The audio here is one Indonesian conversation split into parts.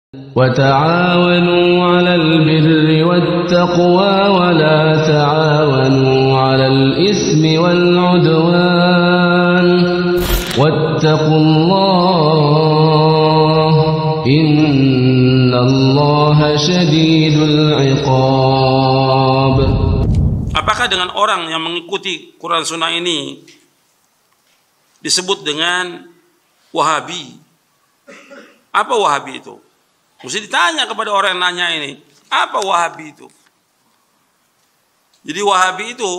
وتعاونوا على البر والتقوى ولا تعاونوا على الإثم والعدوان واتقوا الله إن الله شديد العقاب. Apakah dengan orang yang mengikuti Quran Sunnah ini disebut dengan Wahabi? Apa Wahabi itu? Mesti ditanya kepada orang yang nanya ini, apa Wahabi itu? Jadi Wahabi itu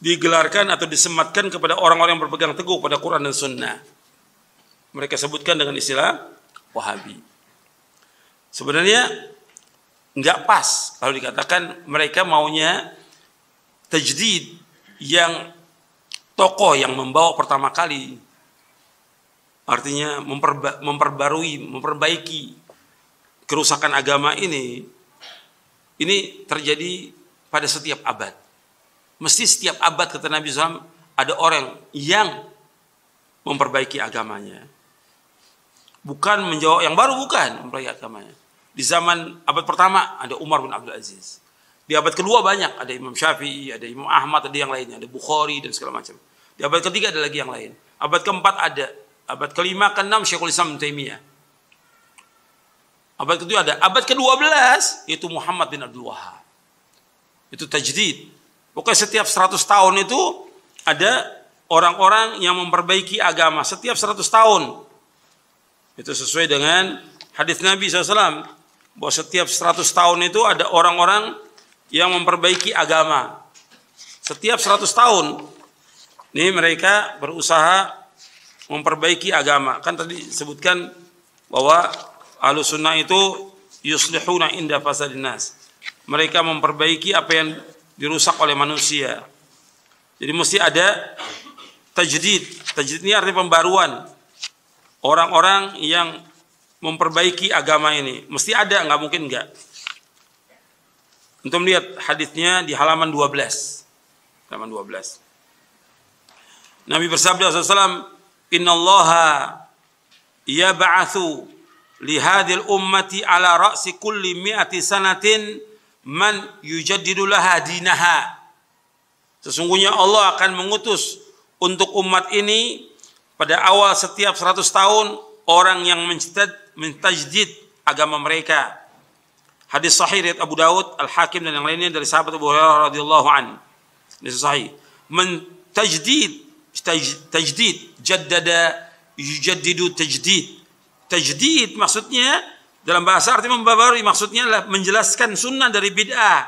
digelarkan atau disematkan kepada orang-orang yang berpegang teguh pada Quran dan Sunnah. Mereka sebutkan dengan istilah Wahabi. Sebenarnya nggak pas kalau dikatakan mereka maunya tajdid, yang tokoh yang membawa pertama kali. Artinya memperbaiki kerusakan agama ini terjadi pada setiap abad. Mesti setiap abad, kata Nabi SAW, ada orang yang memperbaiki agamanya. Bukan menjawab yang baru, bukan memperbaiki agamanya. Di zaman abad pertama ada Umar bin Abdul Aziz. Di abad kedua banyak, ada Imam Syafi'i, ada Imam Ahmad, ada yang lainnya, ada Bukhari dan segala macam. Di abad ketiga ada lagi yang lain. Abad keempat ada. Abad kelima, keenam Syekhul Islam Taimiyah. Abad kedua ada. Abad ke-12 yaitu Muhammad bin Abdul Wahhab. Itu tajdid. Pokoknya setiap 100 tahun itu ada orang-orang yang memperbaiki agama. Setiap 100 tahun. Itu sesuai dengan hadis Nabi SAW. Bahwa setiap 100 tahun itu ada orang-orang yang memperbaiki agama. Setiap 100 tahun. Ini mereka berusaha memperbaiki agama. Kan tadi disebutkan bahwa Ahlus Sunnah itu yuslihuna inda fasadin nas. Mereka memperbaiki apa yang dirusak oleh manusia. Jadi mesti ada tajdid. Tajdid ini artinya pembaruan. Orang-orang yang memperbaiki agama ini. Mesti ada, nggak mungkin nggak. Untuk melihat hadisnya di halaman 12. Halaman 12. Nabi bersabda SAW, Innallaha yab'atsu li hadhil ummati ala ra'si kulli mi'ati sanatin man yujaddidu laha dinaha. Sesungguhnya Allah akan mengutus untuk umat ini pada awal setiap 100 tahun orang yang mentajdid agama mereka. Hadis sahih riwayat Abu Daud, Al-Hakim dan yang lainnya dari sahabat Abu Hurairah radhiyallahu anhu. Hadis sahih. Tajdid, jaddada yujaddidu tajdid. Tajdid maksudnya dalam bahasa arti membaharui, maksudnya adalah menjelaskan sunnah dari bid'ah,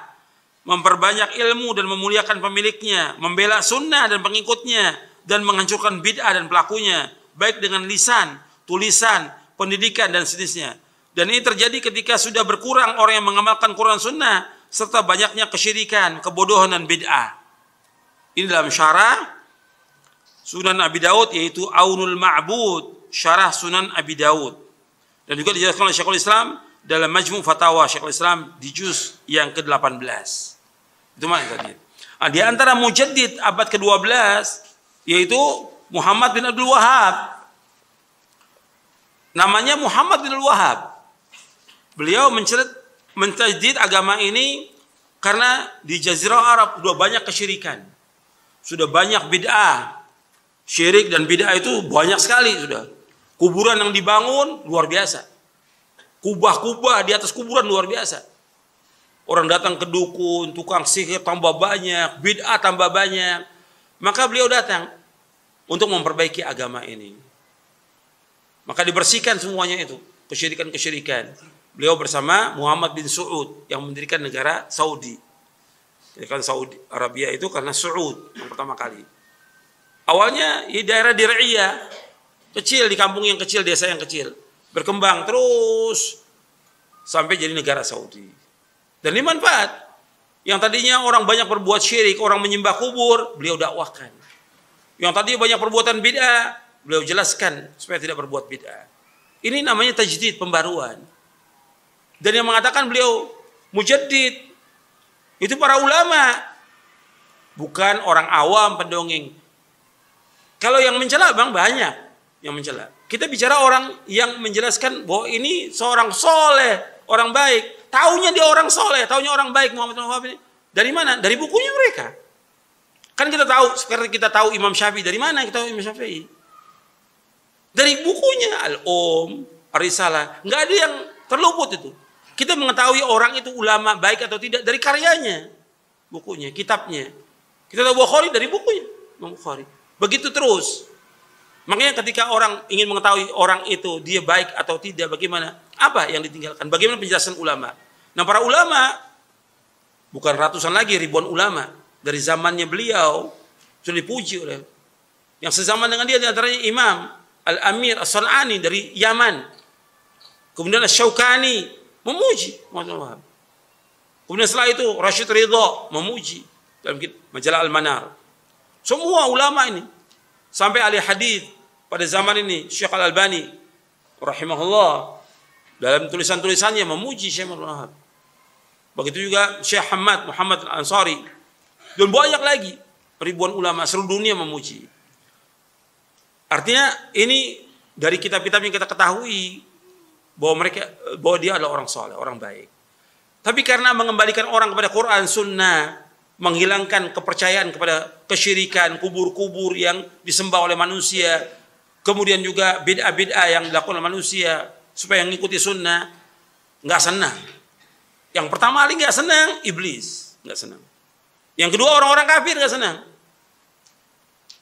memperbanyak ilmu dan memuliakan pemiliknya, membela sunnah dan pengikutnya, dan menghancurkan bid'ah dan pelakunya, baik dengan lisan, tulisan, pendidikan dan sejenisnya. Dan ini terjadi ketika sudah berkurang orang yang mengamalkan Quran Sunnah serta banyaknya kesyirikan, kebodohan dan bid'ah. Ini dalam syarah Sunan Abi Daud, yaitu Aunul Ma'bud, syarah Sunan Abi Daud. Dan juga dijelaskan oleh Syekhul Islam dalam Majmu' Fatawa Syekhul Islam di juz yang ke-18. Itu maknanya tadi. Nah, di antara mujaddid abad ke-12 yaitu Muhammad bin Abdul Wahhab. Namanya Muhammad bin Abdul Wahhab. Beliau mentajdid agama ini karena di Jazirah Arab sudah banyak kesyirikan. Sudah banyak bid'ah. Syirik dan bid'ah itu banyak sekali sudah. Kuburan yang dibangun luar biasa. Kubah-kubah di atas kuburan luar biasa. Orang datang ke dukun, tukang sihir tambah banyak, bid'ah tambah banyak. Maka beliau datang untuk memperbaiki agama ini. Maka dibersihkan semuanya itu, kesyirikan-kesyirikan. Beliau bersama Muhammad bin Saud yang mendirikan negara Saudi. Jadi kan Saudi Arabia itu karena Saud yang pertama kali. Awalnya di daerah Dir'iyah, kecil, di kampung yang kecil, desa yang kecil. Berkembang terus sampai jadi negara Saudi. Dan ini manfaat. Yang tadinya orang banyak berbuat syirik, orang menyembah kubur, beliau dakwahkan. Yang tadinya banyak perbuatan bid'ah, beliau jelaskan supaya tidak berbuat bid'ah. Ini namanya tajdid, pembaruan. Dan yang mengatakan beliau mujaddid, itu para ulama. Bukan orang awam pendongeng. Kalau yang mencela bang banyak yang mencela. Kita bicara orang yang menjelaskan bahwa ini seorang soleh, orang baik. Taunya dia orang soleh, taunya orang baik Muhammad bin Wahab ini. Dari mana? Dari bukunya mereka. Kan kita tahu, seperti kita tahu Imam Syafi'i. Dari mana kita tahu Imam Syafi'i? Dari bukunya Al-Um, Ar-Risalah. Nggak ada yang terluput itu. Kita mengetahui orang itu ulama baik atau tidak dari karyanya, bukunya, kitabnya. Kita tahu Bukhari dari bukunya, Imam Bukhari. Begitu terus. Makanya ketika orang ingin mengetahui orang itu dia baik atau tidak, bagaimana? Apa yang ditinggalkan? Bagaimana penjelasan ulama? Nah, para ulama bukan ratusan lagi, ribuan ulama dari zamannya beliau sudah dipuji oleh yang sezaman dengan dia, diantaranya Imam Al-Amir As-San'ani dari Yaman. Kemudian Asy-Syaukani memuji Muhammad bin Wahab. Kemudian setelah itu Rashid Ridha memuji dalam majalah Al-Manar. Semua ulama ini sampai ahli hadis pada zaman ini Syekh Al-Albani rahimahullah dalam tulisan-tulisannya memuji Syekh Muhammad bin Wahab. Begitu juga Syekh Muhammad Al-Ansari dan banyak lagi ribuan ulama seluruh dunia memuji. Artinya ini dari kitab-kitab yang kita ketahui bahwa dia adalah orang soleh, orang baik. Tapi karena mengembalikan orang kepada Quran, Sunnah, menghilangkan kepercayaan kepada kesyirikan, kubur-kubur yang disembah oleh manusia, kemudian juga bid'ah-bid'ah yang dilakukan oleh manusia supaya mengikuti Sunnah, nggak senang. Yang pertama kali nggak senang, iblis nggak senang. Yang kedua orang-orang kafir nggak senang.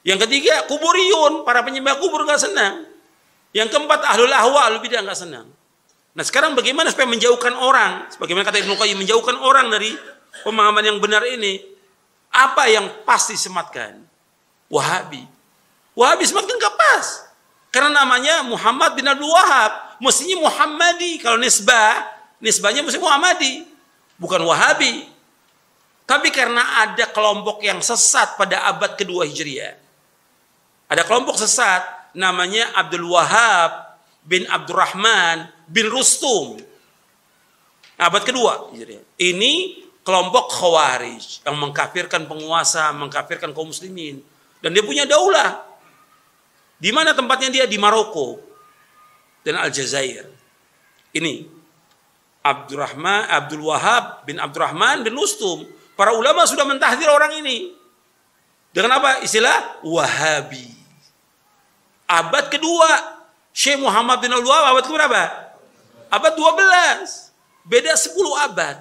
Yang ketiga kuburiyun, para penyembah kubur nggak senang. Yang keempat ahlul ahwa, ahlul bidah nggak senang. Nah sekarang bagaimana supaya menjauhkan orang, sebagaimana kata Ibnu Qayyim, menjauhkan orang dari pemahaman yang benar ini? Apa yang pas disematkan? Wahabi. Wahabi sematkan nggak pas, karena namanya Muhammad bin Abdul Wahab, mestinya Muhammadi. Kalau nisbahnya mesti Muhammadi, bukan Wahabi. Tapi karena ada kelompok yang sesat pada abad kedua Hijriah, ada kelompok sesat namanya Abdul Wahab bin Abdurrahman bin Rustum. Abad kedua. Ini kelompok Khawarij yang mengkafirkan penguasa, mengkafirkan kaum muslimin. Dan dia punya daulah. Di mana tempatnya dia? Di Maroko dan Aljazair. Ini Abdul Wahab bin Abdurrahman bin Rustum. Para ulama sudah mentahdir orang ini. Dengan apa? Istilah Wahabi. Abad kedua. Syekh Muhammad bin Abdul Wahab abad keberapa? Abad 12. Beda 10 abad.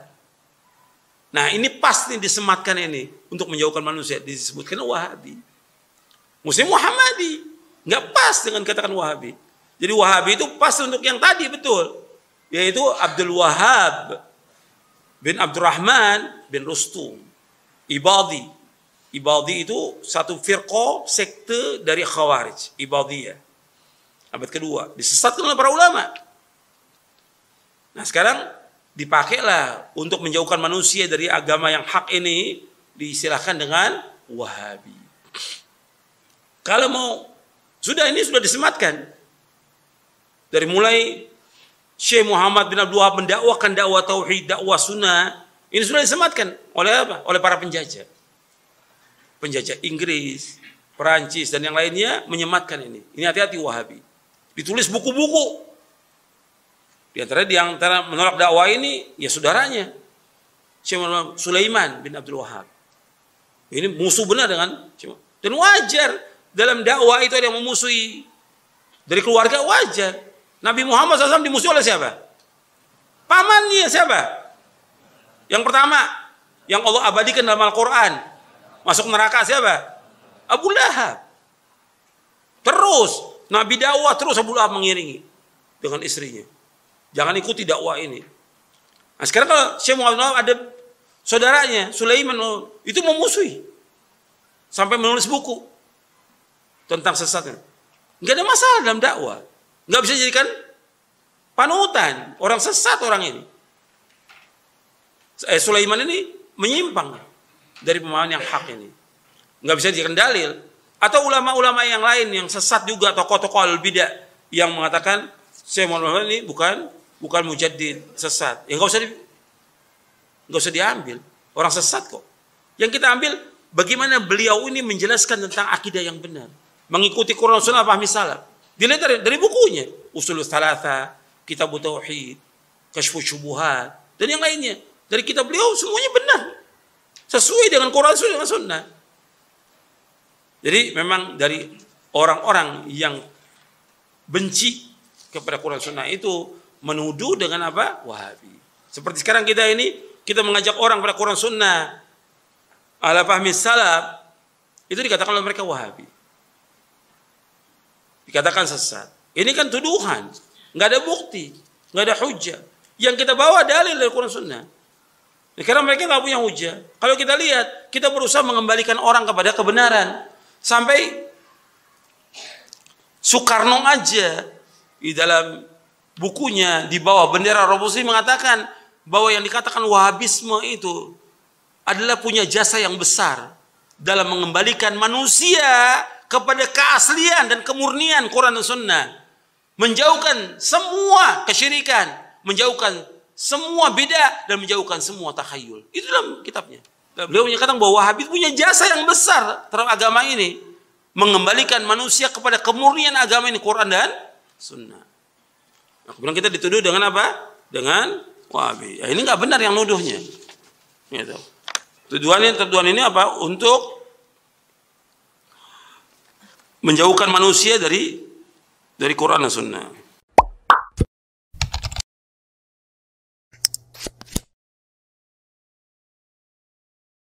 Nah ini pasti disematkan ini untuk menjauhkan manusia, disebutkan Wahabi. Muslim Muhammadi. Nggak pas dengan katakan Wahabi. Jadi Wahabi itu pas untuk yang tadi, betul. Yaitu Abdul Wahab bin Abdurrahman bin Rustum. Ibadi. Ibadi itu satu firqah, sekte dari Khawarij. Ibadiyah. Abad kedua. Disesatkan oleh para ulama. Nah sekarang dipakailah untuk menjauhkan manusia dari agama yang hak ini, diistilahkan dengan Wahabi. Kalau mau, ini sudah disematkan. Dari mulai Syekh Muhammad bin Abdul Wahab mendakwakan dakwah tauhid, dakwah sunnah, ini sudah disematkan oleh apa? Oleh para penjajah. Penjajah Inggris, Perancis dan yang lainnya menyematkan ini. Ini hati-hati Wahabi. Ditulis buku-buku. Di antara menolak dakwah ini ya saudaranya Syekh Sulaiman bin Abdul Wahab. Ini musuh benar dengan, dan wajar dalam dakwah itu ada yang memusuhi dari keluarga, wajar. Nabi Muhammad SAW dimusuhi oleh siapa? Pamannya siapa? Yang pertama yang Allah abadikan dalam Al-Quran masuk neraka siapa? Abu Lahab. Terus Nabi dakwah, terus Abu Lahab mengiringi dengan istrinya. Jangan ikuti dakwah ini. Nah sekarang kalau Syekh Muhammad ada saudaranya Sulaiman itu memusuhi sampai menulis buku tentang sesatnya. Nggak ada masalah dalam dakwah. Nggak bisa dijadikan panutan. Orang sesat orang ini. Sulaiman ini menyimpang dari pemahaman yang hak ini. Nggak bisa dijadikan dalil. Atau ulama-ulama yang lain yang sesat juga, tokoh-tokoh al-bidah yang mengatakan Syekh Muhammad ini bukan mujaddid, sesat. Ya nggak usah diambil. Orang sesat kok. Yang kita ambil bagaimana beliau ini menjelaskan tentang akidah yang benar. Mengikuti Quran Sunnah, pahami salaf. Dilihat dari bukunya, Ushul Tsalatsa, Kitab Tauhid, Kasyfus Syubuhat, dan yang lainnya. Dari kitab beliau semuanya benar. Sesuai dengan Quran dan Sunnah. Jadi memang dari orang-orang yang benci kepada Quran Sunnah itu menuduh dengan apa? Wahabi. Seperti sekarang kita ini, kita mengajak orang pada Quran Sunnah ala fahmi salaf, itu dikatakan oleh mereka Wahabi. Dikatakan sesat. Ini kan tuduhan, nggak ada bukti, nggak ada hujjah. Yang kita bawa dalil dari Quran Sunnah. Karena mereka nggak punya hujjah. Kalau kita lihat, kita berusaha mengembalikan orang kepada kebenaran. Sampai Soekarno aja di dalam bukunya di bawah bendera revolusi mengatakan bahwa yang dikatakan Wahabisme itu adalah punya jasa yang besar dalam mengembalikan manusia kepada keaslian dan kemurnian Quran dan Sunnah, menjauhkan semua kesyirikan, menjauhkan semua bid'ah, dan menjauhkan semua takhayul. Itu dalam kitabnya. Beliau menyatakan bahwa Wahabi punya jasa yang besar terhadap agama ini, mengembalikan manusia kepada kemurnian agama ini, Quran dan Sunnah. Nah, kemudian kita dituduh dengan apa? Dengan Wahabi. Ya, ini nggak benar yang nuduhnya. Gitu. Tuduhan ini apa? Untuk menjauhkan manusia dari Quran dan Sunnah.